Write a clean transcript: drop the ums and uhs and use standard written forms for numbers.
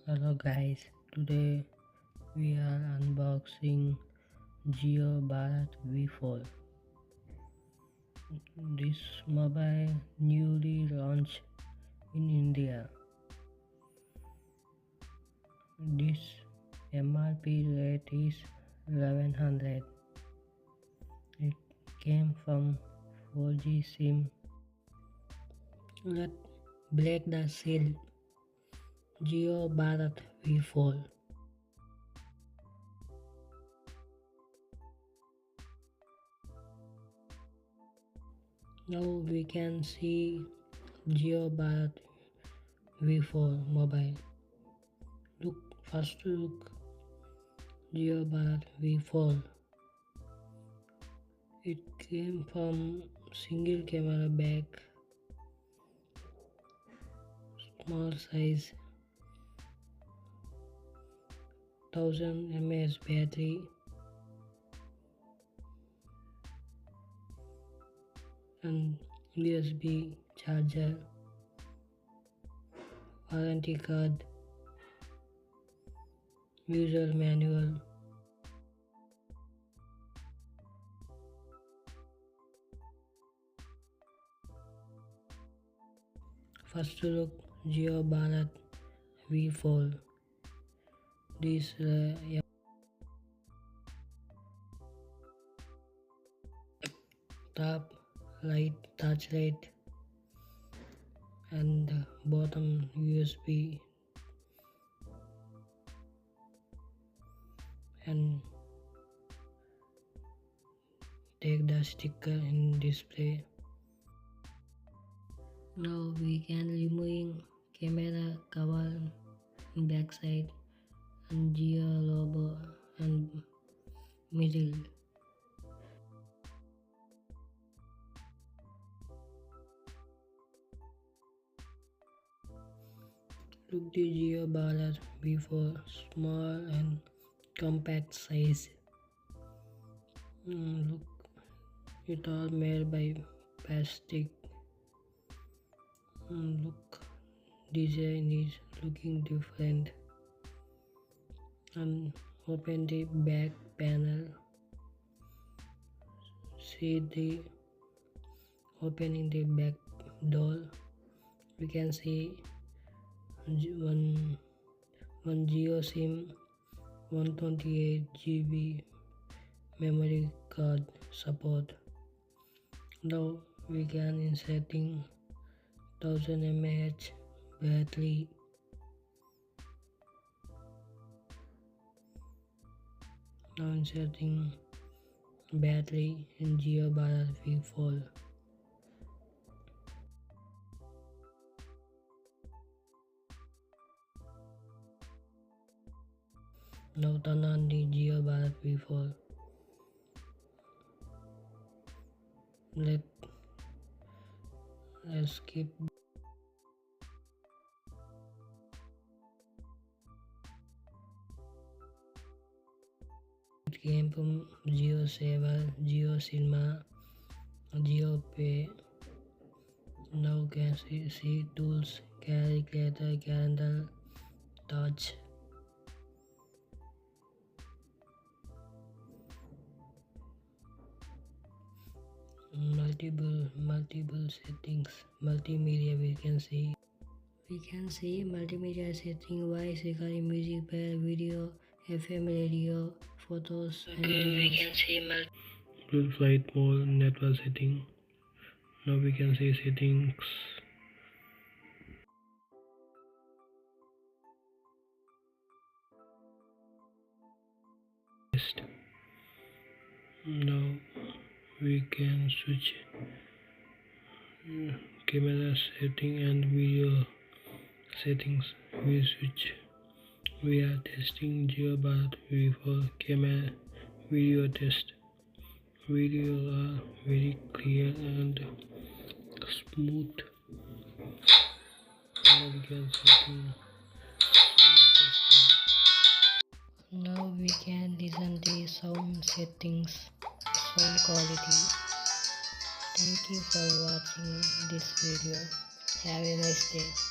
Hello guys, today we are unboxing Jio Bharat V4. This mobile newly launched in India. This MRP rate is 1100. It came from 4G SIM. Let's break the seal. Jio Bharat V4. Now we can see Jio Bharat V4 mobile. First look, Jio Bharat V4. It came from single camera back, small size, 1000 mAh battery, and USB charger, warranty card, user manual. First look, Jio Bharat V4. This top light, touch light, and bottom USB, and take the sticker in display. Now we can removing camera cover in backside and Jio logo and middle. Look the Jio Bharat V4, small and compact size. Look, it all made by plastic. Look, design is looking different. And open the back panel. See the opening the back door. We can see one Jio SIM, 128 GB memory card support. Now we can inserting 1000 mAh battery. Now inserting battery in Jio Bharat V4. Now turn on the Jio Bharat V4. Let's skip. It came from Jio Saver, Jio Cinema, Jio Pay. Now can see tools, calculator, calendar, touch. Multiple settings, multimedia. We can see multimedia setting, voice recording, music player, video, FM radio, photos, and we can see multiple flight mode, network setting. Now we can see settings. Now we can switch camera setting and video settings. We are testing Jio Bharat V4 camera video test. Video are very clear and smooth. Now we can Now we can listen the sound settings, sound quality. Thank you for watching this video. Have a nice day.